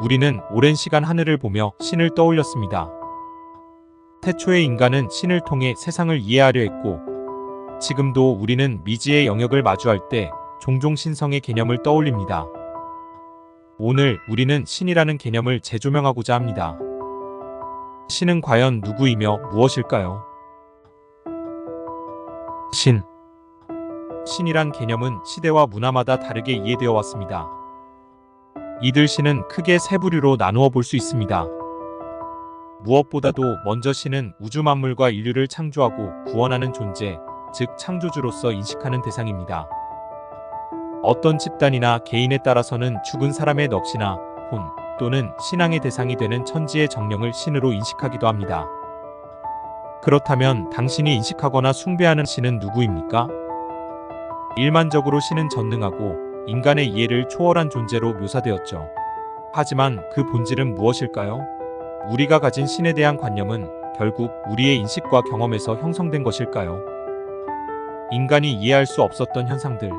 우리는 오랜 시간 하늘을 보며 신을 떠올렸습니다. 태초의 인간은 신을 통해 세상을 이해하려 했고, 지금도 우리는 미지의 영역을 마주할 때 종종 신성의 개념을 떠올립니다. 오늘 우리는 신이라는 개념을 재조명하고자 합니다. 신은 과연 누구이며 무엇일까요? 신이란 개념은 시대와 문화마다 다르게 이해되어 왔습니다. 이들 신은 크게 세 부류로 나누어 볼 수 있습니다. 무엇보다도 먼저 신은 우주 만물과 인류를 창조하고 구원하는 존재, 즉 창조주로서 인식하는 대상입니다. 어떤 집단이나 개인에 따라서는 죽은 사람의 넋이나 혼 또는 신앙의 대상이 되는 천지의 정령을 신으로 인식하기도 합니다. 그렇다면 당신이 인식하거나 숭배하는 신은 누구입니까? 일반적으로 신은 전능하고 인간의 이해를 초월한 존재로 묘사되었죠. 하지만 그 본질은 무엇일까요? 우리가 가진 신에 대한 관념은 결국 우리의 인식과 경험에서 형성된 것일까요? 인간이 이해할 수 없었던 현상들.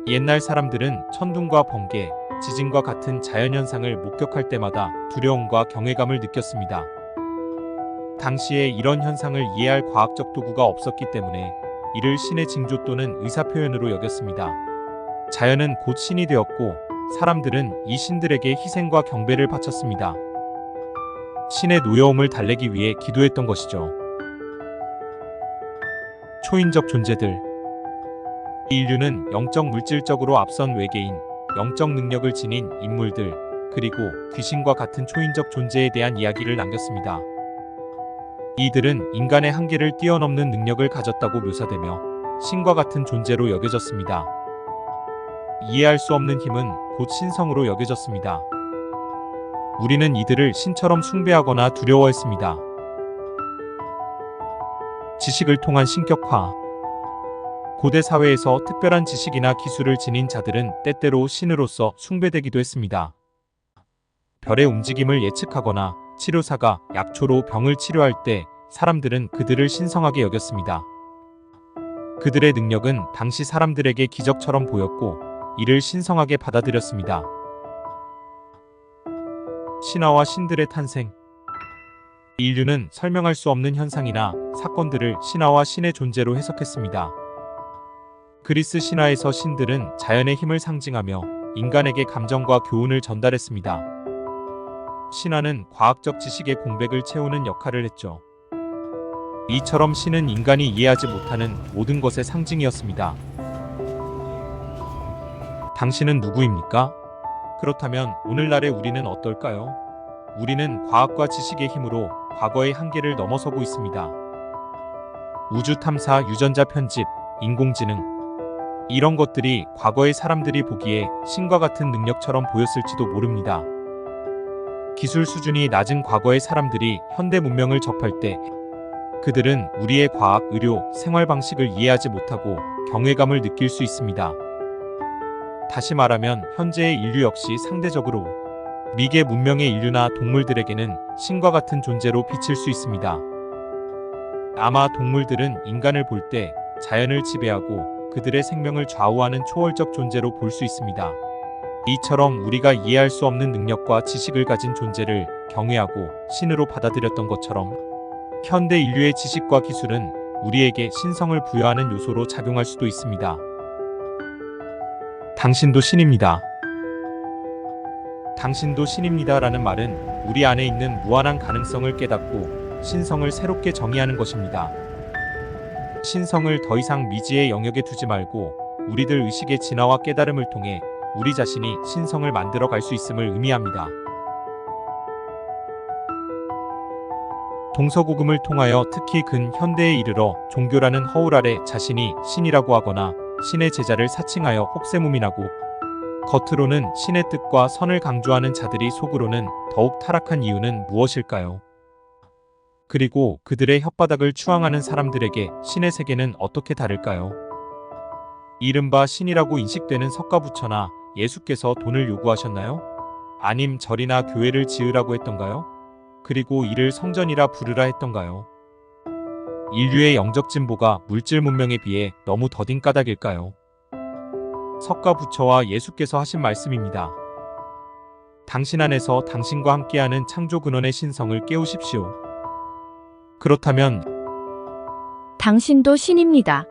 옛날 사람들은 천둥과 번개, 지진과 같은 자연현상을 목격할 때마다 두려움과 경외감을 느꼈습니다. 당시에 이런 현상을 이해할 과학적 도구가 없었기 때문에 이를 신의 징조 또는 의사표현으로 여겼습니다. 자연은 곧 신이 되었고 사람들은 이 신들에게 희생과 경배를 바쳤습니다. 신의 노여움을 달래기 위해 기도했던 것이죠. 초인적 존재들. 인류는 영적 물질적으로 앞선 외계인, 영적 능력을 지닌 인물들, 그리고 귀신과 같은 초인적 존재에 대한 이야기를 남겼습니다. 이들은 인간의 한계를 뛰어넘는 능력을 가졌다고 묘사되며 신과 같은 존재로 여겨졌습니다. 이해할 수 없는 힘은 곧 신성으로 여겨졌습니다. 우리는 이들을 신처럼 숭배하거나 두려워했습니다. 지식을 통한 신격화. 고대 사회에서 특별한 지식이나 기술을 지닌 자들은 때때로 신으로서 숭배되기도 했습니다. 별의 움직임을 예측하거나 치료사가 약초로 병을 치료할 때 사람들은 그들을 신성하게 여겼습니다. 그들의 능력은 당시 사람들에게 기적처럼 보였고 이를 신성하게 받아들였습니다. 신화와 신들의 탄생. 인류는 설명할 수 없는 현상이나 사건들을 신화와 신의 존재로 해석했습니다. 그리스 신화에서 신들은 자연의 힘을 상징하며 인간에게 감정과 교훈을 전달했습니다. 신화는 과학적 지식의 공백을 채우는 역할을 했죠. 이처럼 신은 인간이 이해하지 못하는 모든 것의 상징이었습니다. 당신은 누구입니까? 그렇다면 오늘날의 우리는 어떨까요? 우리는 과학과 지식의 힘으로 과거의 한계를 넘어서고 있습니다. 우주 탐사, 유전자 편집, 인공지능, 이런 것들이 과거의 사람들이 보기에 신과 같은 능력처럼 보였을지도 모릅니다. 기술 수준이 낮은 과거의 사람들이 현대 문명을 접할 때 그들은 우리의 과학, 의료, 생활 방식을 이해하지 못하고 경외감을 느낄 수 있습니다. 다시 말하면 현재의 인류 역시 상대적으로 미개 문명의 인류나 동물들에게는 신과 같은 존재로 비칠 수 있습니다. 아마 동물들은 인간을 볼 때 자연을 지배하고 그들의 생명을 좌우하는 초월적 존재로 볼 수 있습니다. 이처럼 우리가 이해할 수 없는 능력과 지식을 가진 존재를 경외하고 신으로 받아들였던 것처럼 현대 인류의 지식과 기술은 우리에게 신성을 부여하는 요소로 작용할 수도 있습니다. 당신도 신입니다. 당신도 신입니다 라는 말은 우리 안에 있는 무한한 가능성을 깨닫고 신성을 새롭게 정의하는 것입니다. 신성을 더 이상 미지의 영역에 두지 말고 우리들 의식의 진화와 깨달음을 통해 우리 자신이 신성을 만들어 갈 수 있음을 의미합니다. 동서고금을 통하여 특히 근현대에 이르러 종교라는 허울 아래 자신이 신이라고 하거나 신의 제자를 사칭하여 혹세무민하고 겉으로는 신의 뜻과 선을 강조하는 자들이 속으로는 더욱 타락한 이유는 무엇일까요? 그리고 그들의 혓바닥을 추앙하는 사람들에게 신의 세계는 어떻게 다를까요? 이른바 신이라고 인식되는 석가부처나 예수께서 돈을 요구하셨나요? 아님 절이나 교회를 지으라고 했던가요? 그리고 이를 성전이라 부르라 했던가요? 인류의 영적 진보가 물질 문명에 비해 너무 더딘 까닭일까요? 석가부처와 예수께서 하신 말씀입니다. 당신 안에서 당신과 함께하는 창조 근원의 신성을 깨우십시오. 그렇다면 당신도 신입니다.